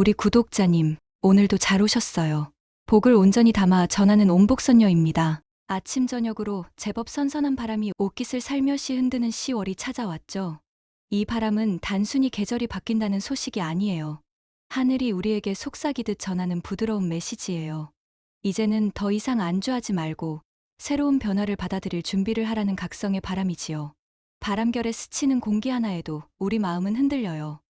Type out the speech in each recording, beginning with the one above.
우리 구독자님, 오늘도 잘 오셨어요. 복을 온전히 담아 전하는 온복선녀입니다. 아침 저녁으로 제법 선선한 바람이 옷깃을 살며시 흔드는 10월이 찾아왔죠. 이 바람은 단순히 계절이 바뀐다는 소식이 아니에요. 하늘이 우리에게 속삭이듯 전하는 부드러운 메시지예요. 이제는 더 이상 안주하지 말고 새로운 변화를 받아들일 준비를 하라는 각성의 바람이지요. 바람결에 스치는 공기 하나에도 우리 마음은 흔들려요.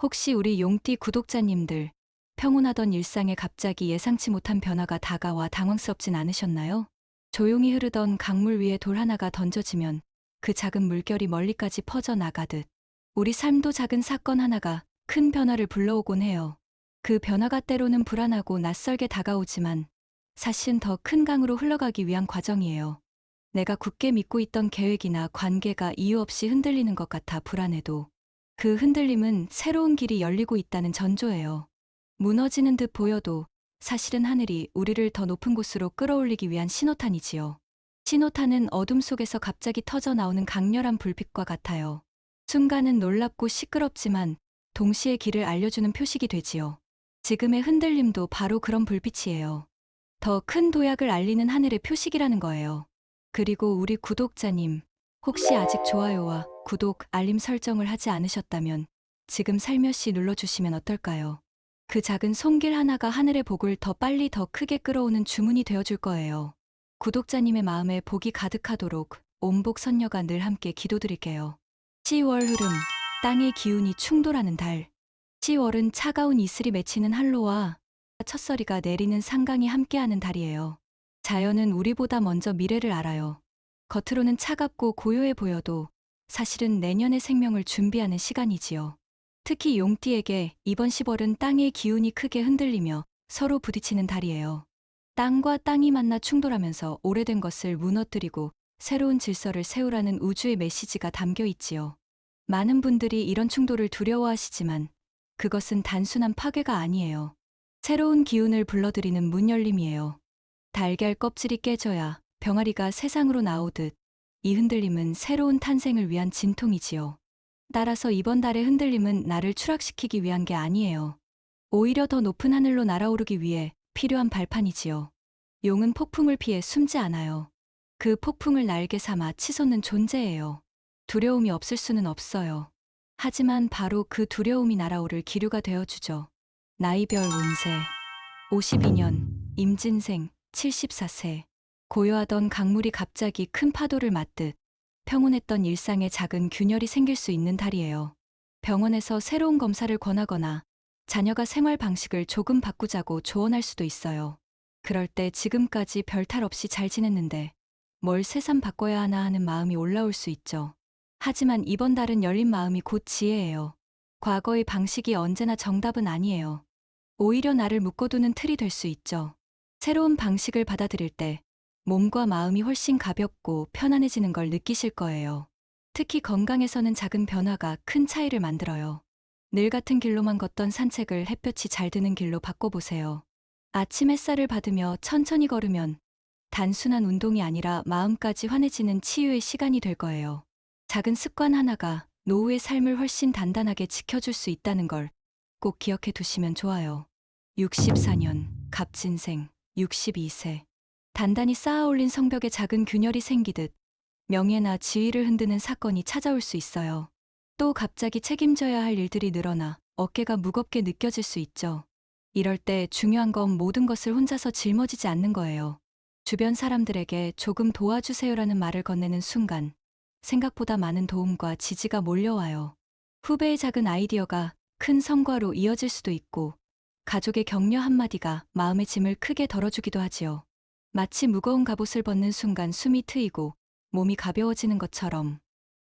혹시 우리 용띠 구독자님들, 평온하던 일상에 갑자기 예상치 못한 변화가 다가와 당황스럽진 않으셨나요? 조용히 흐르던 강물 위에 돌 하나가 던져지면 그 작은 물결이 멀리까지 퍼져나가듯 우리 삶도 작은 사건 하나가 큰 변화를 불러오곤 해요. 그 변화가 때로는 불안하고 낯설게 다가오지만 사실은 더 큰 강으로 흘러가기 위한 과정이에요. 내가 굳게 믿고 있던 계획이나 관계가 이유 없이 흔들리는 것 같아 불안해도 그 흔들림은 새로운 길이 열리고 있다는 전조예요. 무너지는 듯 보여도 사실은 하늘이 우리를 더 높은 곳으로 끌어올리기 위한 신호탄이지요. 신호탄은 어둠 속에서 갑자기 터져 나오는 강렬한 불빛과 같아요. 순간은 놀랍고 시끄럽지만 동시에 길을 알려주는 표식이 되지요. 지금의 흔들림도 바로 그런 불빛이에요. 더 큰 도약을 알리는 하늘의 표식이라는 거예요. 그리고 우리 구독자님, 혹시 아직 좋아요와 구독, 알림 설정을 하지 않으셨다면 지금 살며시 눌러주시면 어떨까요? 그 작은 손길 하나가 하늘의 복을 더 빨리 더 크게 끌어오는 주문이 되어줄 거예요. 구독자님의 마음에 복이 가득하도록 온복 선녀가 늘 함께 기도드릴게요. 10월 흐름, 땅의 기운이 충돌하는 달. 10월은 차가운 이슬이 맺히는 한로와 첫서리가 내리는 상강이 함께하는 달이에요. 자연은 우리보다 먼저 미래를 알아요. 겉으로는 차갑고 고요해 보여도 사실은 내년의 생명을 준비하는 시간이지요. 특히 용띠에게 이번 10월은 땅의 기운이 크게 흔들리며 서로 부딪히는 달이에요. 땅과 땅이 만나 충돌하면서 오래된 것을 무너뜨리고 새로운 질서를 세우라는 우주의 메시지가 담겨 있지요. 많은 분들이 이런 충돌을 두려워하시지만 그것은 단순한 파괴가 아니에요. 새로운 기운을 불러들이는 문열림이에요. 달걀 껍질이 깨져야 병아리가 세상으로 나오듯 이 흔들림은 새로운 탄생을 위한 진통이지요. 따라서 이번 달의 흔들림은 나를 추락시키기 위한 게 아니에요. 오히려 더 높은 하늘로 날아오르기 위해 필요한 발판이지요. 용은 폭풍을 피해 숨지 않아요. 그 폭풍을 날개 삼아 치솟는 존재예요. 두려움이 없을 수는 없어요. 하지만 바로 그 두려움이 날아오를 기류가 되어주죠. 나이별 운세 52년 임진생 74세. 고요하던 강물이 갑자기 큰 파도를 맞듯 평온했던 일상에 작은 균열이 생길 수 있는 달이에요. 병원에서 새로운 검사를 권하거나 자녀가 생활 방식을 조금 바꾸자고 조언할 수도 있어요. 그럴 때 지금까지 별탈 없이 잘 지냈는데 뭘 새삼 바꿔야 하나 하는 마음이 올라올 수 있죠. 하지만 이번 달은 열린 마음이 곧 지혜예요. 과거의 방식이 언제나 정답은 아니에요. 오히려 나를 묶어두는 틀이 될 수 있죠. 새로운 방식을 받아들일 때 몸과 마음이 훨씬 가볍고 편안해지는 걸 느끼실 거예요. 특히 건강에서는 작은 변화가 큰 차이를 만들어요. 늘 같은 길로만 걷던 산책을 햇볕이 잘 드는 길로 바꿔보세요. 아침 햇살을 받으며 천천히 걸으면 단순한 운동이 아니라 마음까지 환해지는 치유의 시간이 될 거예요. 작은 습관 하나가 노후의 삶을 훨씬 단단하게 지켜줄 수 있다는 걸 꼭 기억해 두시면 좋아요. 64년 갑진생 62세. 단단히 쌓아올린 성벽에 작은 균열이 생기듯 명예나 지위를 흔드는 사건이 찾아올 수 있어요. 또 갑자기 책임져야 할 일들이 늘어나 어깨가 무겁게 느껴질 수 있죠. 이럴 때 중요한 건 모든 것을 혼자서 짊어지지 않는 거예요. 주변 사람들에게 조금 도와주세요라는 말을 건네는 순간 생각보다 많은 도움과 지지가 몰려와요. 후배의 작은 아이디어가 큰 성과로 이어질 수도 있고 가족의 격려 한마디가 마음의 짐을 크게 덜어주기도 하지요. 마치 무거운 갑옷을 벗는 순간 숨이 트이고 몸이 가벼워지는 것처럼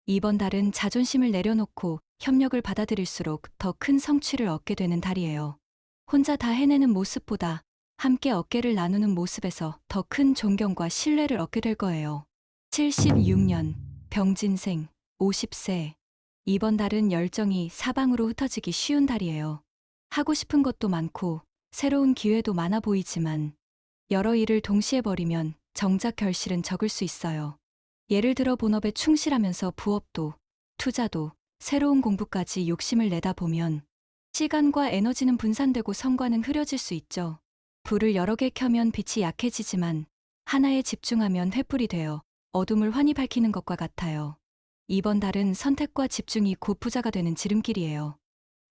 이번 달은 자존심을 내려놓고 협력을 받아들일수록 더 큰 성취를 얻게 되는 달이에요. 혼자 다 해내는 모습보다 함께 어깨를 나누는 모습에서 더 큰 존경과 신뢰를 얻게 될 거예요. 76년 병진생 50세. 이번 달은 열정이 사방으로 흩어지기 쉬운 달이에요. 하고 싶은 것도 많고 새로운 기회도 많아 보이지만 여러 일을 동시에 벌이면 정작 결실은 적을 수 있어요. 예를 들어 본업에 충실하면서 부업도, 투자도, 새로운 공부까지 욕심을 내다 보면 시간과 에너지는 분산되고 성과는 흐려질 수 있죠. 불을 여러 개 켜면 빛이 약해지지만 하나에 집중하면 횃불이 되어 어둠을 환히 밝히는 것과 같아요. 이번 달은 선택과 집중이 곧 부자가 되는 지름길이에요.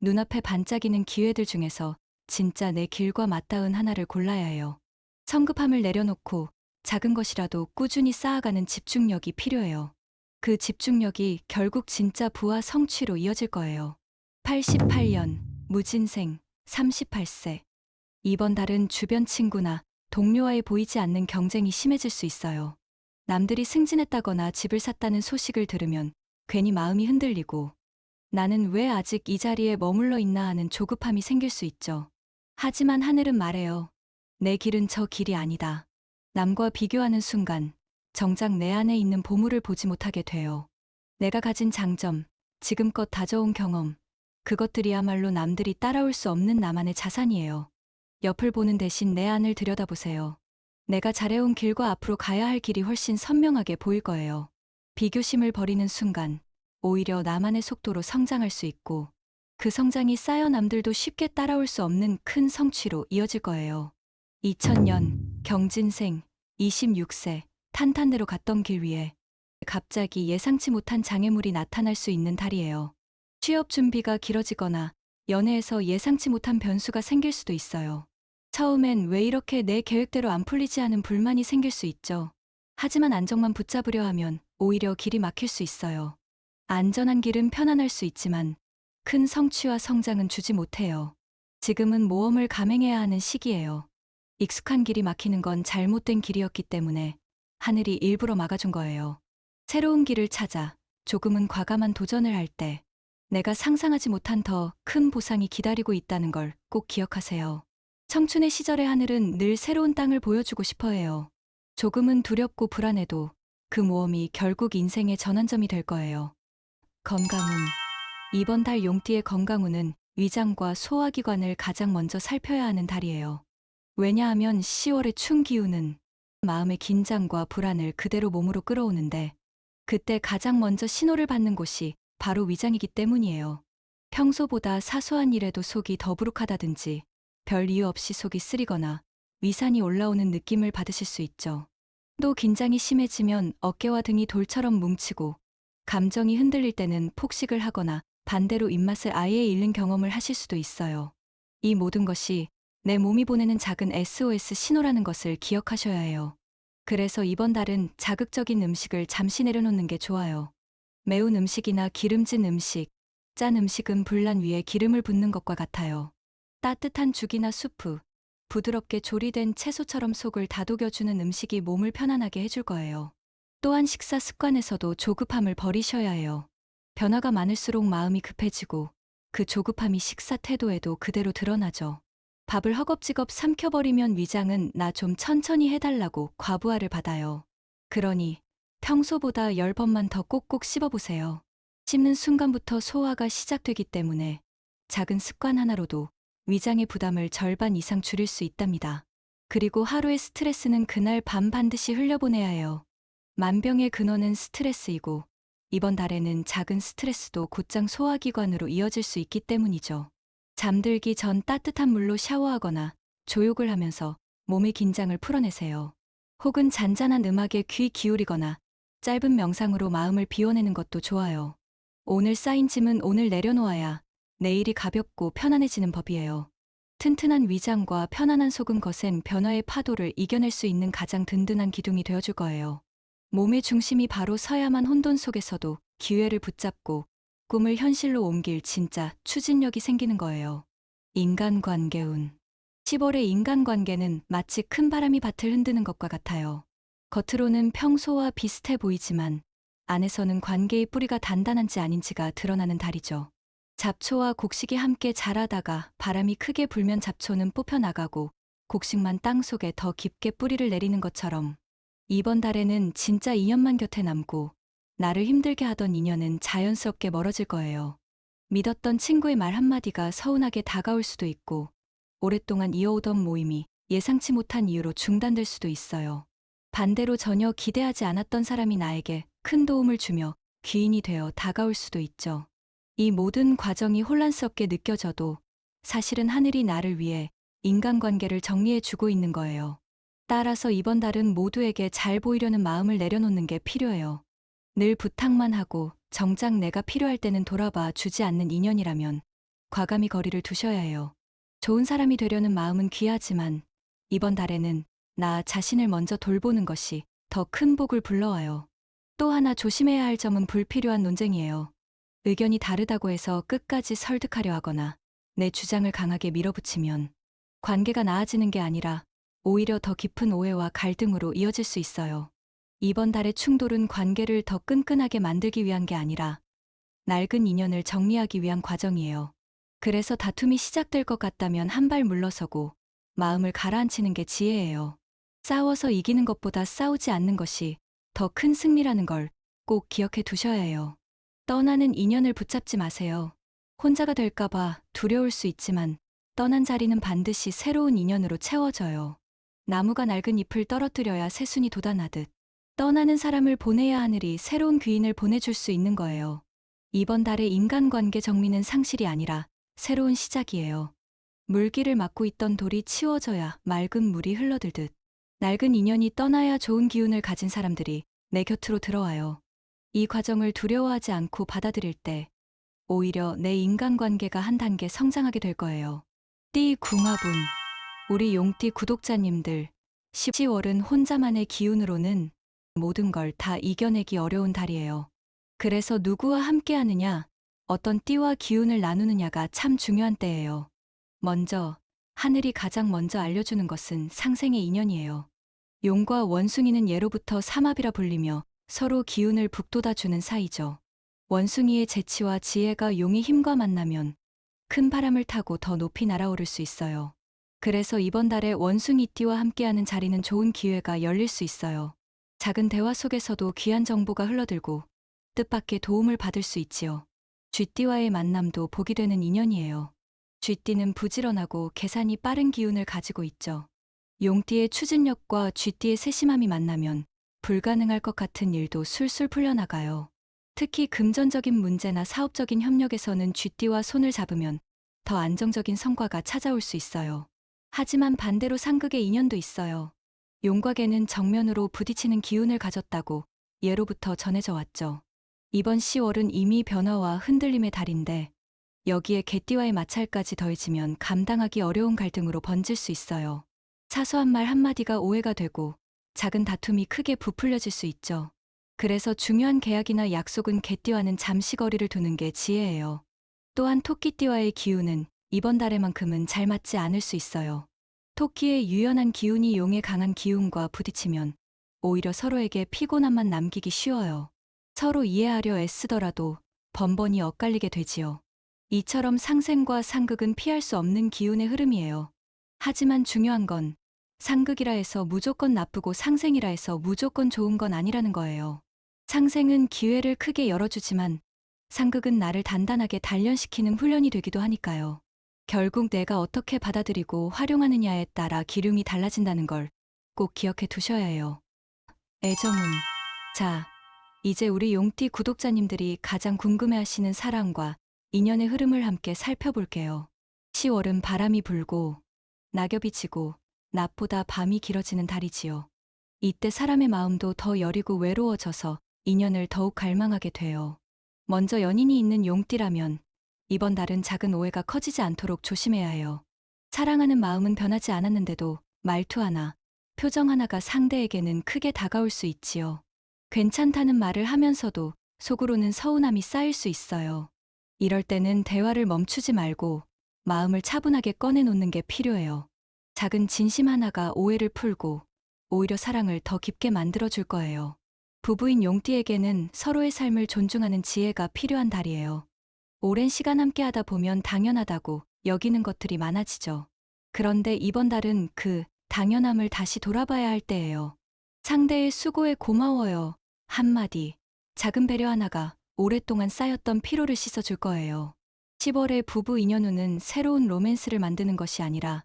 눈앞에 반짝이는 기회들 중에서 진짜 내 길과 맞닿은 하나를 골라야 해요. 성급함을 내려놓고 작은 것이라도 꾸준히 쌓아가는 집중력이 필요해요. 그 집중력이 결국 진짜 부와 성취로 이어질 거예요. 88년, 무진생, 38세. 이번 달은 주변 친구나 동료와의 보이지 않는 경쟁이 심해질 수 있어요. 남들이 승진했다거나 집을 샀다는 소식을 들으면 괜히 마음이 흔들리고 나는 왜 아직 이 자리에 머물러 있나 하는 조급함이 생길 수 있죠. 하지만 하늘은 말해요. 내 길은 저 길이 아니다. 남과 비교하는 순간 정작 내 안에 있는 보물을 보지 못하게 돼요. 내가 가진 장점, 지금껏 다져온 경험, 그것들이야말로 남들이 따라올 수 없는 나만의 자산이에요. 옆을 보는 대신 내 안을 들여다보세요. 내가 잘해온 길과 앞으로 가야 할 길이 훨씬 선명하게 보일 거예요. 비교심을 버리는 순간 오히려 나만의 속도로 성장할 수 있고 그 성장이 쌓여 남들도 쉽게 따라올 수 없는 큰 성취로 이어질 거예요. 2000년 경진생 26세 탄탄대로 갔던 길 위에 갑자기 예상치 못한 장애물이 나타날 수 있는 달이에요. 취업 준비가 길어지거나 연애에서 예상치 못한 변수가 생길 수도 있어요. 처음엔 왜 이렇게 내 계획대로 안 풀리지 하는 불만이 생길 수 있죠. 하지만 안정만 붙잡으려 하면 오히려 길이 막힐 수 있어요. 안전한 길은 편안할 수 있지만 큰 성취와 성장은 주지 못해요. 지금은 모험을 감행해야 하는 시기예요. 익숙한 길이 막히는 건 잘못된 길이었기 때문에 하늘이 일부러 막아준 거예요. 새로운 길을 찾아 조금은 과감한 도전을 할 때 내가 상상하지 못한 더 큰 보상이 기다리고 있다는 걸 꼭 기억하세요. 청춘의 시절의 하늘은 늘 새로운 땅을 보여주고 싶어 해요. 조금은 두렵고 불안해도 그 모험이 결국 인생의 전환점이 될 거예요. 건강운. 이번 달 용띠의 건강운은 위장과 소화기관을 가장 먼저 살펴야 하는 달이에요. 왜냐하면 10월의 충 기운은 마음의 긴장과 불안을 그대로 몸으로 끌어오는데 그때 가장 먼저 신호를 받는 곳이 바로 위장이기 때문이에요. 평소보다 사소한 일에도 속이 더부룩하다든지 별 이유 없이 속이 쓰리거나 위산이 올라오는 느낌을 받으실 수 있죠. 또 긴장이 심해지면 어깨와 등이 돌처럼 뭉치고 감정이 흔들릴 때는 폭식을 하거나 반대로 입맛을 아예 잃는 경험을 하실 수도 있어요. 이 모든 것이 내 몸이 보내는 작은 SOS 신호라는 것을 기억하셔야 해요. 그래서 이번 달은 자극적인 음식을 잠시 내려놓는 게 좋아요. 매운 음식이나 기름진 음식, 짠 음식은 불난 위에 기름을 붓는 것과 같아요. 따뜻한 죽이나 수프, 부드럽게 조리된 채소처럼 속을 다독여주는 음식이 몸을 편안하게 해줄 거예요. 또한 식사 습관에서도 조급함을 버리셔야 해요. 변화가 많을수록 마음이 급해지고 그 조급함이 식사 태도에도 그대로 드러나죠. 밥을 허겁지겁 삼켜버리면 위장은 나 좀 천천히 해달라고 과부하를 받아요. 그러니 평소보다 10번만 더 꼭꼭 씹어보세요. 씹는 순간부터 소화가 시작되기 때문에 작은 습관 하나로도 위장의 부담을 절반 이상 줄일 수 있답니다. 그리고 하루의 스트레스는 그날 밤 반드시 흘려보내야 해요. 만병의 근원은 스트레스이고 이번 달에는 작은 스트레스도 곧장 소화기관으로 이어질 수 있기 때문이죠. 잠들기 전 따뜻한 물로 샤워하거나 조욕을 하면서 몸의 긴장을 풀어내세요. 혹은 잔잔한 음악에 귀 기울이거나 짧은 명상으로 마음을 비워내는 것도 좋아요. 오늘 쌓인 짐은 오늘 내려놓아야 내일이 가볍고 편안해지는 법이에요. 튼튼한 위장과 편안한 속은 거센 변화의 파도를 이겨낼 수 있는 가장 든든한 기둥이 되어줄 거예요. 몸의 중심이 바로 서야만 혼돈 속에서도 기회를 붙잡고 꿈을 현실로 옮길 진짜 추진력이 생기는 거예요. 인간관계운. 10월의 인간관계는 마치 큰 바람이 밭을 흔드는 것과 같아요. 겉으로는 평소와 비슷해 보이지만 안에서는 관계의 뿌리가 단단한지 아닌지가 드러나는 달이죠. 잡초와 곡식이 함께 자라다가 바람이 크게 불면 잡초는 뽑혀나가고 곡식만 땅속에 더 깊게 뿌리를 내리는 것처럼 이번 달에는 진짜 인연만 곁에 남고 나를 힘들게 하던 인연은 자연스럽게 멀어질 거예요. 믿었던 친구의 말 한마디가 서운하게 다가올 수도 있고 오랫동안 이어오던 모임이 예상치 못한 이유로 중단될 수도 있어요. 반대로 전혀 기대하지 않았던 사람이 나에게 큰 도움을 주며 귀인이 되어 다가올 수도 있죠. 이 모든 과정이 혼란스럽게 느껴져도 사실은 하늘이 나를 위해 인간관계를 정리해주고 있는 거예요. 따라서 이번 달은 모두에게 잘 보이려는 마음을 내려놓는 게 필요해요. 늘 부탁만 하고 정작 내가 필요할 때는 돌아봐 주지 않는 인연이라면 과감히 거리를 두셔야 해요. 좋은 사람이 되려는 마음은 귀하지만 이번 달에는 나 자신을 먼저 돌보는 것이 더 큰 복을 불러와요. 또 하나 조심해야 할 점은 불필요한 논쟁이에요. 의견이 다르다고 해서 끝까지 설득하려 하거나 내 주장을 강하게 밀어붙이면 관계가 나아지는 게 아니라 오히려 더 깊은 오해와 갈등으로 이어질 수 있어요. 이번 달의 충돌은 관계를 더 끈끈하게 만들기 위한 게 아니라 낡은 인연을 정리하기 위한 과정이에요. 그래서 다툼이 시작될 것 같다면 한 발 물러서고 마음을 가라앉히는 게 지혜예요. 싸워서 이기는 것보다 싸우지 않는 것이 더 큰 승리라는 걸 꼭 기억해 두셔야 해요. 떠나는 인연을 붙잡지 마세요. 혼자가 될까봐 두려울 수 있지만 떠난 자리는 반드시 새로운 인연으로 채워져요. 나무가 낡은 잎을 떨어뜨려야 새순이 돋아나듯 떠나는 사람을 보내야 하늘이 새로운 귀인을 보내줄 수 있는 거예요. 이번 달의 인간관계 정리는 상실이 아니라 새로운 시작이에요. 물길을 막고 있던 돌이 치워져야 맑은 물이 흘러들듯 낡은 인연이 떠나야 좋은 기운을 가진 사람들이 내 곁으로 들어와요. 이 과정을 두려워하지 않고 받아들일 때 오히려 내 인간관계가 한 단계 성장하게 될 거예요. 띠 궁합운 우리 용띠 구독자님들 10월은 혼자만의 기운으로는 모든 걸 다 이겨내기 어려운 달이에요. 그래서 누구와 함께 하느냐, 어떤 띠와 기운을 나누느냐가 참 중요한 때예요. 먼저 하늘이 가장 먼저 알려주는 것은 상생의 인연이에요. 용과 원숭이는 예로부터 삼합이라 불리며 서로 기운을 북돋아주는 사이죠. 원숭이의 재치와 지혜가 용의 힘과 만나면 큰 바람을 타고 더 높이 날아오를 수 있어요. 그래서 이번 달에 원숭이띠와 함께하는 자리는 좋은 기회가 열릴 수 있어요. 작은 대화 속에서도 귀한 정보가 흘러들고 뜻밖의 도움을 받을 수 있지요. 쥐띠와의 만남도 복이 되는 인연이에요. 쥐띠는 부지런하고 계산이 빠른 기운을 가지고 있죠. 용띠의 추진력과 쥐띠의 세심함이 만나면 불가능할 것 같은 일도 술술 풀려나가요. 특히 금전적인 문제나 사업적인 협력에서는 쥐띠와 손을 잡으면 더 안정적인 성과가 찾아올 수 있어요. 하지만 반대로 상극의 인연도 있어요. 용과 개는 정면으로 부딪히는 기운을 가졌다고 예로부터 전해져 왔죠. 이번 10월은 이미 변화와 흔들림의 달인데 여기에 개띠와의 마찰까지 더해지면 감당하기 어려운 갈등으로 번질 수 있어요. 사소한 말 한마디가 오해가 되고 작은 다툼이 크게 부풀려질 수 있죠. 그래서 중요한 계약이나 약속은 개띠와는 잠시 거리를 두는 게 지혜예요. 또한 토끼띠와의 기운은 이번 달에만큼은 잘 맞지 않을 수 있어요. 토끼의 유연한 기운이 용의 강한 기운과 부딪히면 오히려 서로에게 피곤함만 남기기 쉬워요. 서로 이해하려 애쓰더라도 번번이 엇갈리게 되지요. 이처럼 상생과 상극은 피할 수 없는 기운의 흐름이에요. 하지만 중요한 건 상극이라 해서 무조건 나쁘고 상생이라 해서 무조건 좋은 건 아니라는 거예요. 상생은 기회를 크게 열어주지만 상극은 나를 단단하게 단련시키는 훈련이 되기도 하니까요. 결국 내가 어떻게 받아들이고 활용하느냐에 따라 기lum이 달라진다는 걸 꼭 기억해 두셔야 해요. 애정운. 자, 이제 우리 용띠 구독자님들이 가장 궁금해하시는 사랑과 인연의 흐름을 함께 살펴볼게요. 10월은 바람이 불고 낙엽이 지고 낮보다 밤이 길어지는 달이지요. 이때 사람의 마음도 더 여리고 외로워져서 인연을 더욱 갈망하게 돼요. 먼저 연인이 있는 용띠라면 이번 달은 작은 오해가 커지지 않도록 조심해야 해요. 사랑하는 마음은 변하지 않았는데도 말투 하나, 표정 하나가 상대에게는 크게 다가올 수 있지요. 괜찮다는 말을 하면서도 속으로는 서운함이 쌓일 수 있어요. 이럴 때는 대화를 멈추지 말고 마음을 차분하게 꺼내놓는 게 필요해요. 작은 진심 하나가 오해를 풀고 오히려 사랑을 더 깊게 만들어줄 거예요. 부부인 용띠에게는 서로의 삶을 존중하는 지혜가 필요한 달이에요. 오랜 시간 함께 하다 보면 당연하다고 여기는 것들이 많아지죠. 그런데 이번 달은 그 당연함을 다시 돌아봐야 할 때예요. 상대의 수고에 고마워요. 한마디, 작은 배려 하나가 오랫동안 쌓였던 피로를 씻어줄 거예요. 10월의 부부 인연 후는 새로운 로맨스를 만드는 것이 아니라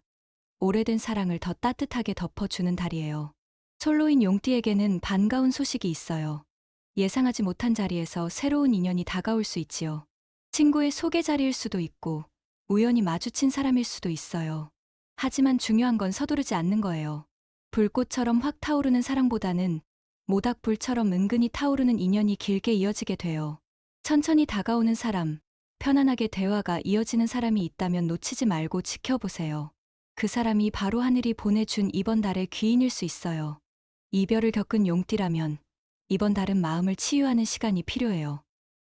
오래된 사랑을 더 따뜻하게 덮어주는 달이에요. 솔로인 용띠에게는 반가운 소식이 있어요. 예상하지 못한 자리에서 새로운 인연이 다가올 수 있지요. 친구의 소개 자리일 수도 있고 우연히 마주친 사람일 수도 있어요. 하지만 중요한 건 서두르지 않는 거예요. 불꽃처럼 확 타오르는 사랑보다는 모닥불처럼 은근히 타오르는 인연이 길게 이어지게 돼요. 천천히 다가오는 사람, 편안하게 대화가 이어지는 사람이 있다면 놓치지 말고 지켜보세요. 그 사람이 바로 하늘이 보내준 이번 달의 귀인일 수 있어요. 이별을 겪은 용띠라면 이번 달은 마음을 치유하는 시간이 필요해요.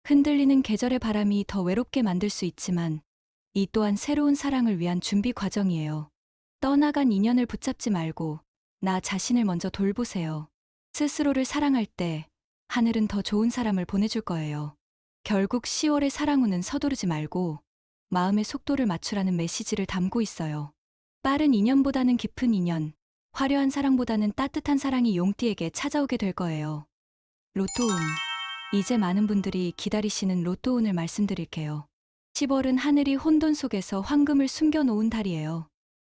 흔들리는 계절의 바람이 더 외롭게 만들 수 있지만 이 또한 새로운 사랑을 위한 준비 과정이에요. 떠나간 인연을 붙잡지 말고 나 자신을 먼저 돌보세요. 스스로를 사랑할 때 하늘은 더 좋은 사람을 보내줄 거예요. 결국 10월의 사랑운은 서두르지 말고 마음의 속도를 맞추라는 메시지를 담고 있어요. 빠른 인연보다는 깊은 인연, 화려한 사랑보다는 따뜻한 사랑이 용띠에게 찾아오게 될 거예요. 로또운. 이제 많은 분들이 기다리시는 로또운을 말씀드릴게요. 10월은 하늘이 혼돈 속에서 황금을 숨겨놓은 달이에요.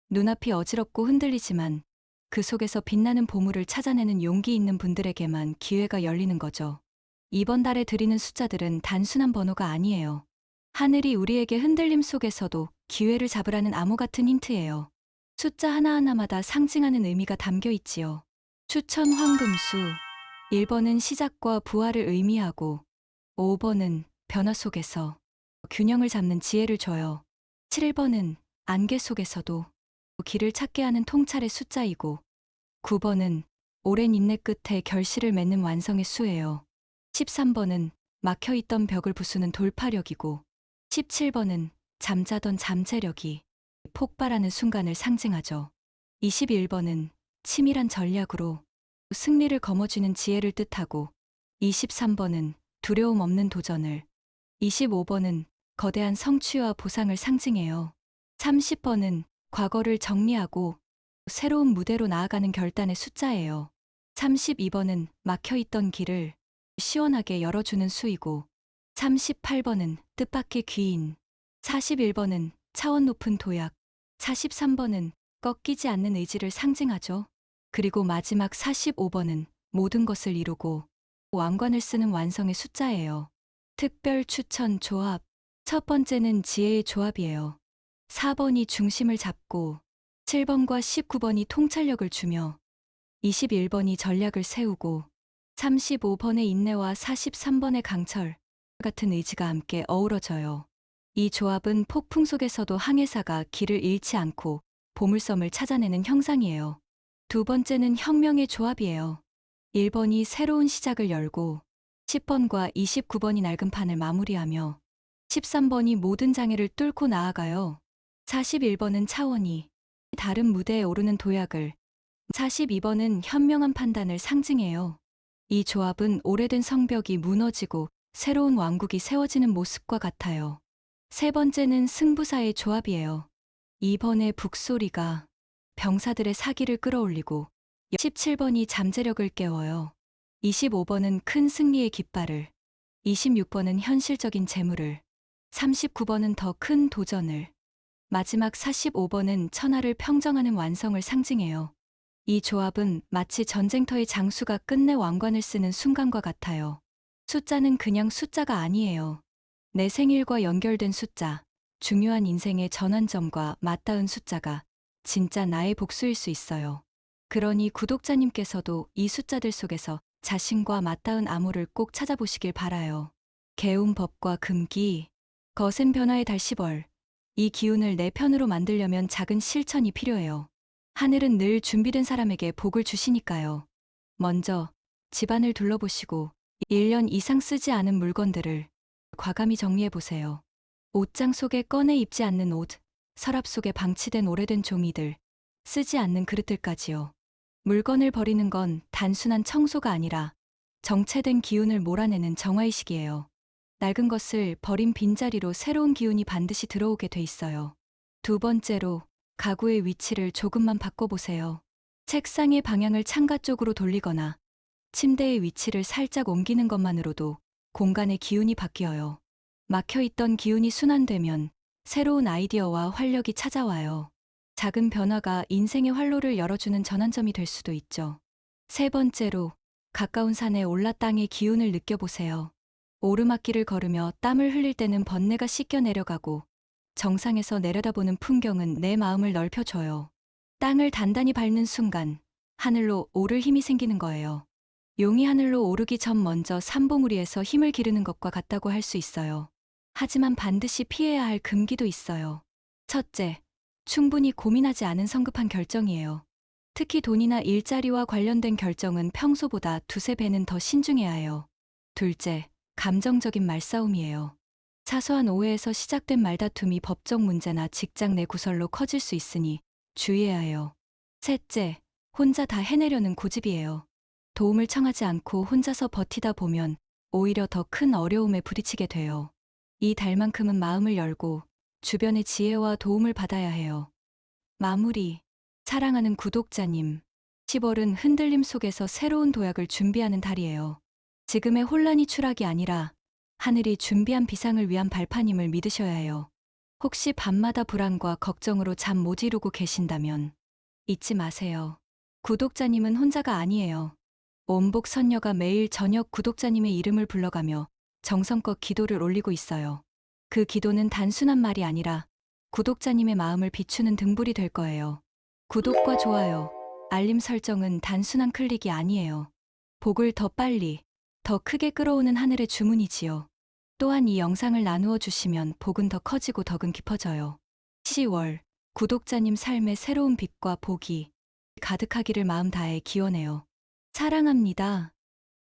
눈앞이 어지럽고 흔들리지만 그 속에서 빛나는 보물을 찾아내는 용기 있는 분들에게만 기회가 열리는 거죠. 이번 달에 드리는 숫자들은 단순한 번호가 아니에요. 하늘이 우리에게 흔들림 속에서도 기회를 잡으라는 암호 같은 힌트예요. 숫자 하나하나마다 상징하는 의미가 담겨 있지요. 추천 황금수. 1번은 시작과 부활을 의미하고 5번은 변화 속에서 균형을 잡는 지혜를 줘요. 7번은 안개 속에서도 길을 찾게 하는 통찰의 숫자이고 9번은 오랜 인내 끝에 결실을 맺는 완성의 수예요. 13번은 막혀있던 벽을 부수는 돌파력이고 17번은 잠자던 잠재력이 폭발하는 순간을 상징하죠. 21번은 치밀한 전략으로 승리를 거머쥐는 지혜를 뜻하고 23번은 두려움 없는 도전을 25번은 거대한 성취와 보상을 상징해요. 30번은 과거를 정리하고 새로운 무대로 나아가는 결단의 숫자예요. 32번은 막혀있던 길을 시원하게 열어주는 수이고 38번은 뜻밖의 귀인, 41번은 차원 높은 도약, 43번은 꺾이지 않는 의지를 상징하죠. 그리고 마지막 45번은 모든 것을 이루고 왕관을 쓰는 완성의 숫자예요. 특별 추천 조합. 첫 번째는 지혜의 조합이에요. 4번이 중심을 잡고 7번과 19번이 통찰력을 주며 21번이 전략을 세우고 35번의 인내와 43번의 강철 같은 의지가 함께 어우러져요. 이 조합은 폭풍 속에서도 항해사가 길을 잃지 않고 보물섬을 찾아내는 형상이에요. 두 번째는 혁명의 조합이에요. 1번이 새로운 시작을 열고 10번과 29번이 낡은 판을 마무리하며 13번이 모든 장애를 뚫고 나아가요. 41번은 차원이 다른 무대에 오르는 도약을, 42번은 현명한 판단을 상징해요. 이 조합은 오래된 성벽이 무너지고 새로운 왕국이 세워지는 모습과 같아요. 세 번째는 승부사의 조합이에요. 2번의 북소리가 병사들의 사기를 끌어올리고 17번이 잠재력을 깨워요. 25번은 큰 승리의 깃발을, 26번은 현실적인 재물을, 39번은 더 큰 도전을, 마지막 45번은 천하를 평정하는 완성을 상징해요. 이 조합은 마치 전쟁터의 장수가 끝내 왕관을 쓰는 순간과 같아요. 숫자는 그냥 숫자가 아니에요. 내 생일과 연결된 숫자, 중요한 인생의 전환점과 맞닿은 숫자가 진짜 나의 복수일 수 있어요. 그러니 구독자님께서도 이 숫자들 속에서 자신과 맞닿은 암호를 꼭 찾아보시길 바라요. 개운법과 금기, 거센 변화의 달 10월. 이 기운을 내 편으로 만들려면 작은 실천이 필요해요. 하늘은 늘 준비된 사람에게 복을 주시니까요. 먼저 집안을 둘러보시고 1년 이상 쓰지 않은 물건들을 과감히 정리해보세요. 옷장 속에 꺼내 입지 않는 옷, 서랍 속에 방치된 오래된 종이들, 쓰지 않는 그릇들까지요. 물건을 버리는 건 단순한 청소가 아니라 정체된 기운을 몰아내는 정화의식이에요. 낡은 것을 버린 빈자리로 새로운 기운이 반드시 들어오게 돼 있어요. 두 번째로 가구의 위치를 조금만 바꿔보세요. 책상의 방향을 창가 쪽으로 돌리거나 침대의 위치를 살짝 옮기는 것만으로도 공간의 기운이 바뀌어요. 막혀있던 기운이 순환되면 새로운 아이디어와 활력이 찾아와요. 작은 변화가 인생의 활로를 열어주는 전환점이 될 수도 있죠. 세 번째로 가까운 산에 올라 땅의 기운을 느껴보세요. 오르막길을 걸으며 땀을 흘릴 때는 번뇌가 씻겨 내려가고 정상에서 내려다보는 풍경은 내 마음을 넓혀줘요. 땅을 단단히 밟는 순간 하늘로 오를 힘이 생기는 거예요. 용이 하늘로 오르기 전 먼저 산봉우리에서 힘을 기르는 것과 같다고 할 수 있어요. 하지만 반드시 피해야 할 금기도 있어요. 첫째, 충분히 고민하지 않은 성급한 결정이에요. 특히 돈이나 일자리와 관련된 결정은 평소보다 두세 배는 더 신중해야 해요. 둘째, 감정적인 말싸움이에요. 사소한 오해에서 시작된 말다툼이 법적 문제나 직장 내 구설로 커질 수 있으니 주의해야 해요. 셋째, 혼자 다 해내려는 고집이에요. 도움을 청하지 않고 혼자서 버티다 보면 오히려 더 큰 어려움에 부딪히게 돼요. 이 달만큼은 마음을 열고 주변의 지혜와 도움을 받아야 해요. 마무리. 사랑하는 구독자님, 10월은 흔들림 속에서 새로운 도약을 준비하는 달이에요. 지금의 혼란이 추락이 아니라 하늘이 준비한 비상을 위한 발판임을 믿으셔야 해요. 혹시 밤마다 불안과 걱정으로 잠 못 이루고 계신다면 잊지 마세요. 구독자님은 혼자가 아니에요. 원복 선녀가 매일 저녁 구독자님의 이름을 불러가며 정성껏 기도를 올리고 있어요. 그 기도는 단순한 말이 아니라 구독자님의 마음을 비추는 등불이 될 거예요. 구독과 좋아요, 알림 설정은 단순한 클릭이 아니에요. 복을 더 빨리, 더 크게 끌어오는 하늘의 주문이지요. 또한 이 영상을 나누어 주시면 복은 더 커지고 덕은 깊어져요. 10월, 구독자님 삶의 새로운 빛과 복이 가득하기를 마음 다해 기원해요. 사랑합니다.